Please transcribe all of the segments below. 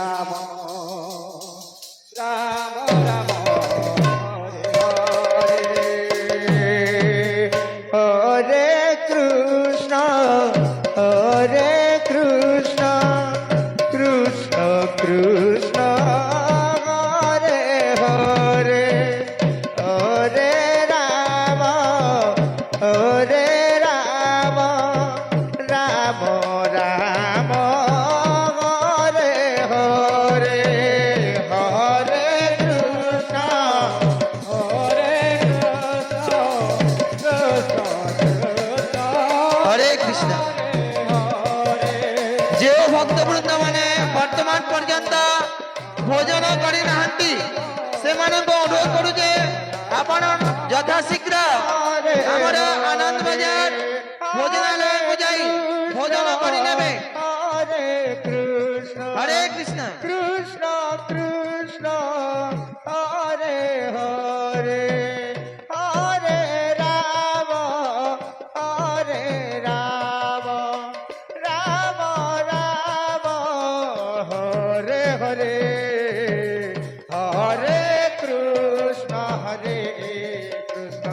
রাম রাম রাম হরে কৃষ্ণ হরে কৃষ্ণ কৃষ্ণ কৃষ্ণ হরে হরে হরে রাম হরে রাম রাম রাম হরে হরে হরে কৃষ্ণ হরে কৃষ্ণ হরে কৃষ্ণ। যে ভক্তবৃন্দ মানে বর্তমান পর্যন্ত ভোজন করে নাহান্তি সেମାନଙ୍କୁ অনুରୋଧ କରୁଛେ ଆପଣ ଯଥାଶୀଘ୍ର ଆମର ଆନନ୍ଦ ବଜାର ଭୋଜନାଳୟକୁ ଯାଇ ଭୋଜନ କରିନେବେ। হরে কৃষ্ণ হরে কৃষ্ণ। কৃষ্ণ কৃষ্ণ হরে হরে হরে রাম হরে রাম রাম রাম হরে হরে হরে কৃষ্ণ হরে কৃষ্ণ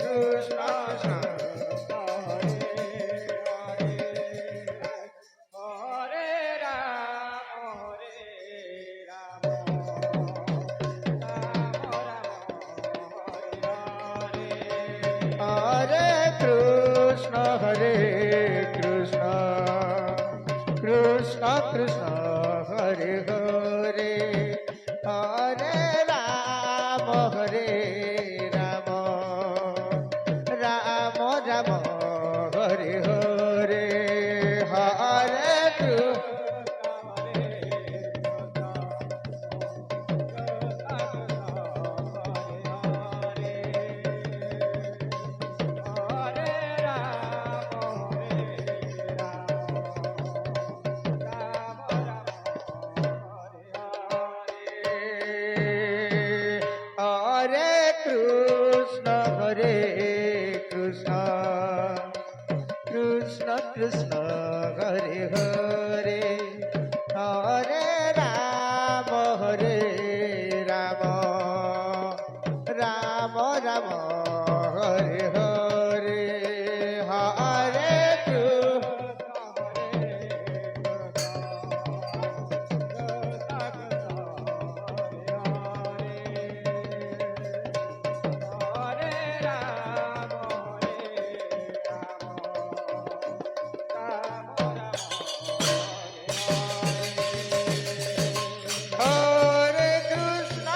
কৃষ্ণ কৃষ্ণ হরে রাম হরে কৃষ্ণ হরে কৃষ্ণ কৃষ্ণ কৃষ্ণ হরে হরে হরে রাম হরে রাম রাম রাম হরে হরে হরে হরে কৃষ্ণ হরে কৃষ্ণ কৃষ্ণ কৃষ্ণ হরে হরে হরে রাম হরে রাম রাম রাম হরে হরে হরে হরে কৃষ্ণ হরে কৃষ্ণ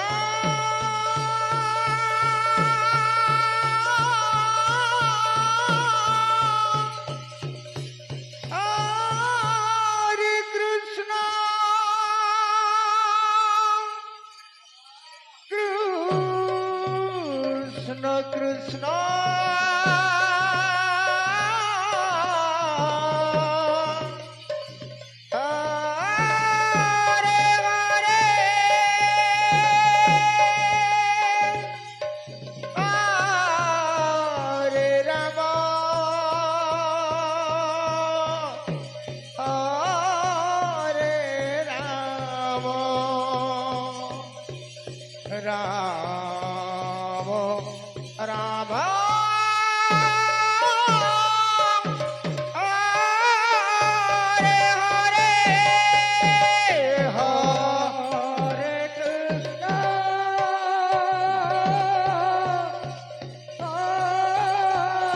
কৃষ্ণ কৃষ্ণ হরে হরে হরে রাম হরে রাম রাম রাম হরে হরে হরে কৃষ্ণ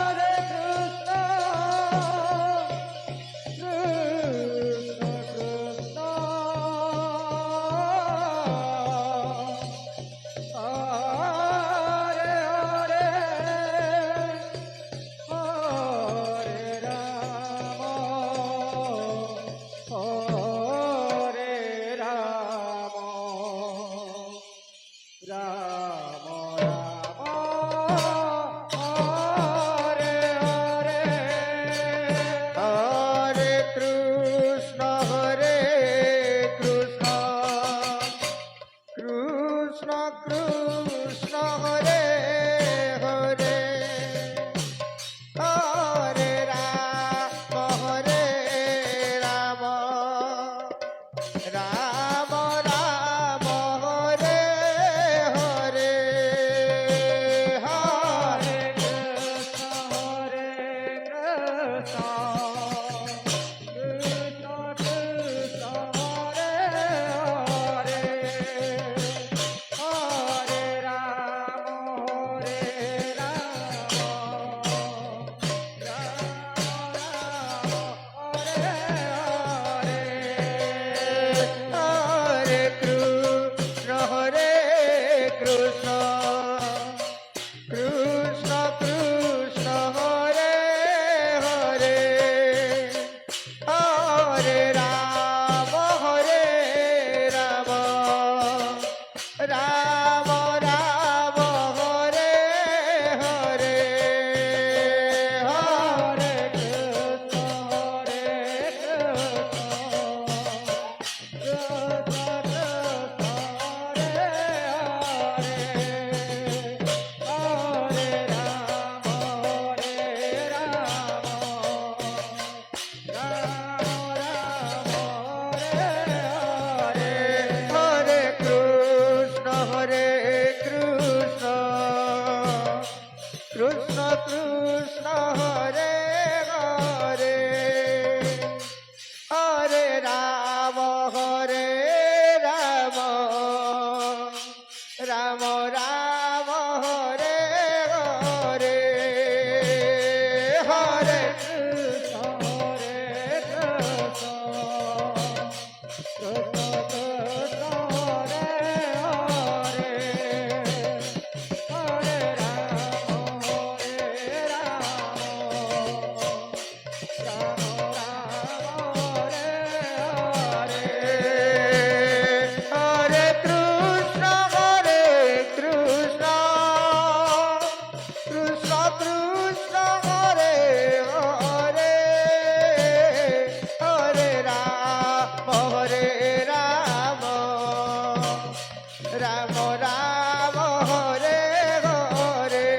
হরে কৃষ্ণ কৃষ্ণ কৃষ্ণ রাম রাম হরে হরে হরে কৃষ্ণ হরে কৃষ্ণ কৃষ্ণ কৃষ্ণ হরে হরে হরে রাম হরে রাম হরে কৃষ্ণ হরে কৃষ্ণ কৃষ্ণ কৃষ্ণ হরে হরে হরে রাম রাম রাম হরে হরে হরে কৃষ্ণ হরে হরে কৃষ্ণ হরে কৃষ্ণ কৃষ্ণ কৃষ্ণ হরে হরে হরে রাম রাম রাম রাম হরে হরে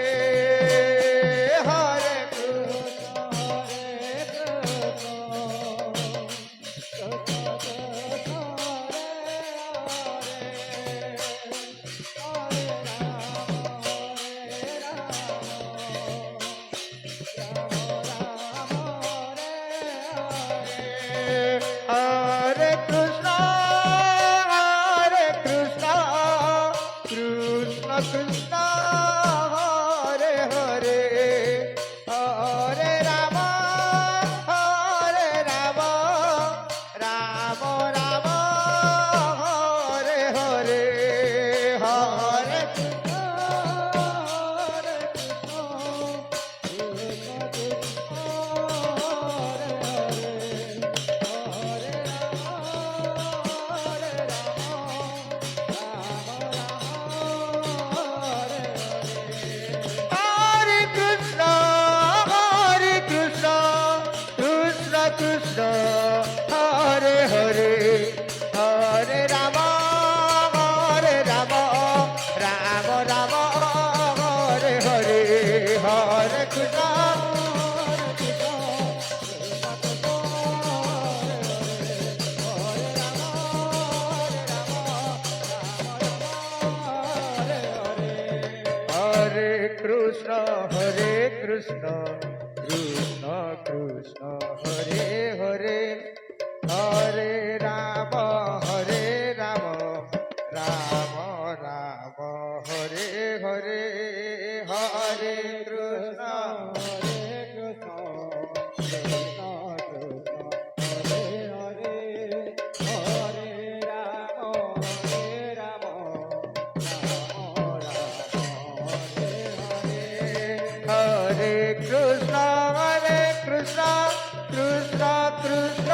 হরে কৃষ্ণ হরে কৃষ্ণ কৃষ্ণ কৃষ্ণ হরে হরে হরে রাম রাম হরে হরে কৃষ্ণ কৃষ্ণ কৃষ্ণ হরে হরে হরে রাম রাম রাম হরে হরে হরে কৃষ্ণ হরে কৃষ্ণ কৃষ্ণ কৃষ্ণ হরে হরে হরে রাম রাম রাম হরে হরে হরে কৃষ্ণ হরে কৃষ্ণ কৃষ্ণ কৃষ্ণ হরে হরে হরে রাম রাম রাম হরে হরে হরে কৃষ্ণ হরে কৃষ্ণ কৃষ্ণ কৃষ্ণ হরে হরে হরে রাম রাম রাম হরে হরে হরে কৃষ্ণ কৃষ্ণ হরে হরে হরে রাম হরে কৃষ্ণ কৃষ্ণ কৃষ্ণ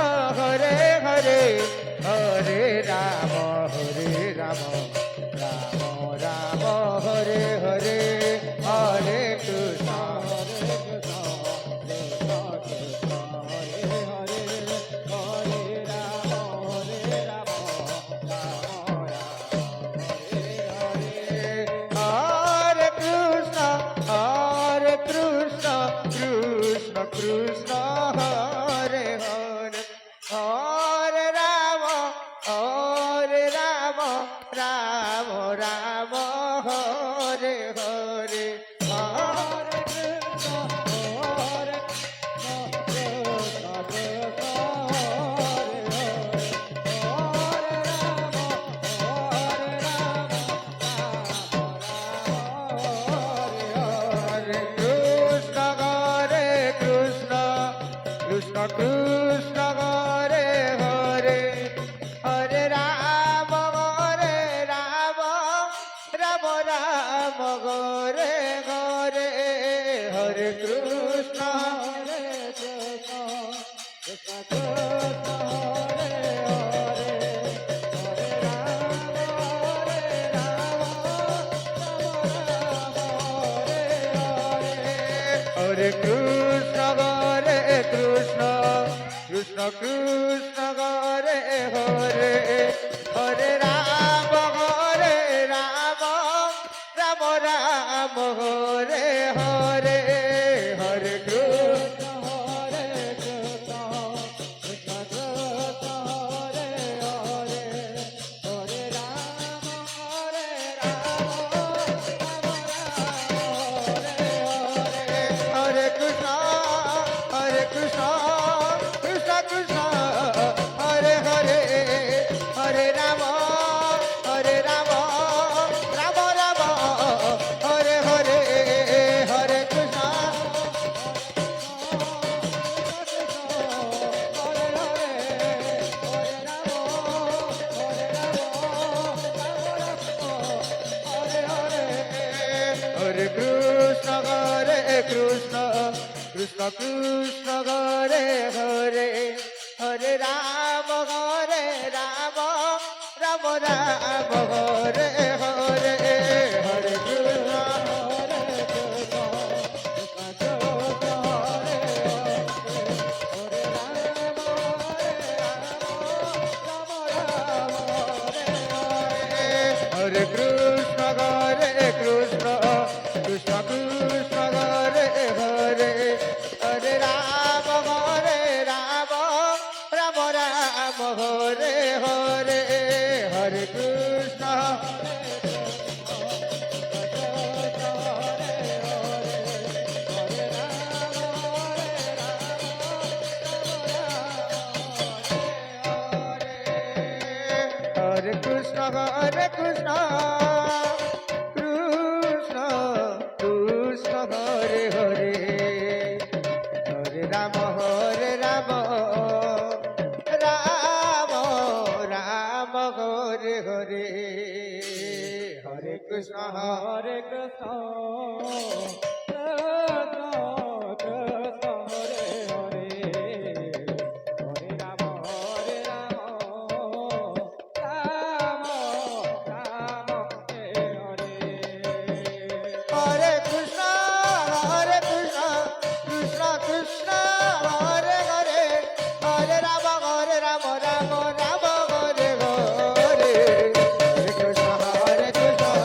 কৃষ্ণ হরে হরে হরে রাম রাম রাম হরে হরে হরে কৃষ্ণ হরে কৃষ্ণ কৃষ্ণ কৃষ্ণ হরে হরে হরে কৃষ্ণ হরে কৃষ্ণ কৃষ্ণ কৃষ্ণ হরে হরে হরে রাম রাম রাম হরে হরে হরে কৃষ্ণ হরে কৃষ্ণ কৃষ্ণ কৃষ্ণ হরে হরে হরে রাম হরে কৃষ্ণ কৃষ্ণ কৃষ্ণ হরে হরে হরে রাম রাম রাম হরে হরে হরে কৃষ্ণ হরে কৃষ্ণ কৃষ্ণ কৃষ্ণ কৃষ্ণ হরে হরে হরে রাম রাম রাম হরে হরে হরে কৃষ্ণ হরে কৃষ্ণ কৃষ্ণ কৃষ্ণ হরে হরে হরে কৃষ্ণ কৃষ্ণ কৃষ্ণ কৃষ্ণ হরে হরে হরে রাম রাম রাম হরে হরে হরে কৃষ্ণ হরে কৃষ্ণ কৃষ্ণ কৃষ্ণ হরে হরে হরে রাম রাম রাম হরে হরে হরে কৃষ্ণ হরে কৃষ্ণ হরে কৃষ্ণ কৃষ্ণ কৃষ্ণ হরে হরে হরে রাম রাম রাম হরে হরে হরে কৃষ্ণ হরে কৃষ্ণ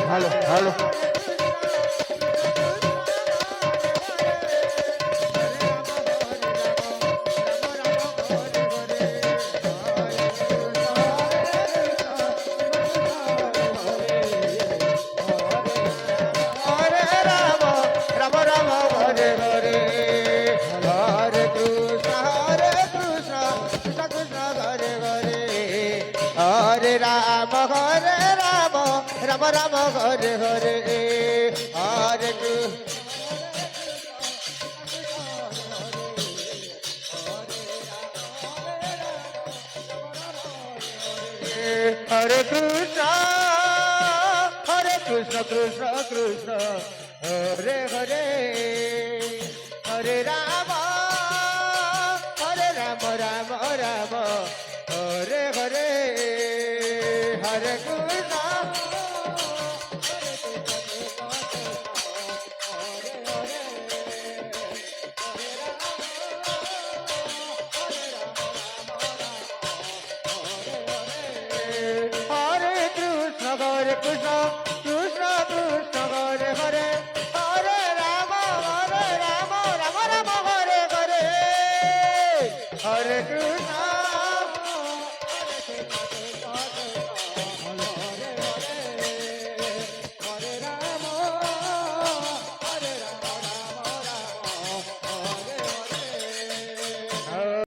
ভালো ভালো হরে রাম রাম রাম হরে হরে হরে কৃষ্ণ কৃষ্ণ কৃষ্ণ হরে হরে হরে রাম রাম রাম হরে হরে হরে কৃষ্ণ হরে কৃষ্ণ कृष्ण कृष्ण कृष्ण हरे हरे हरे राम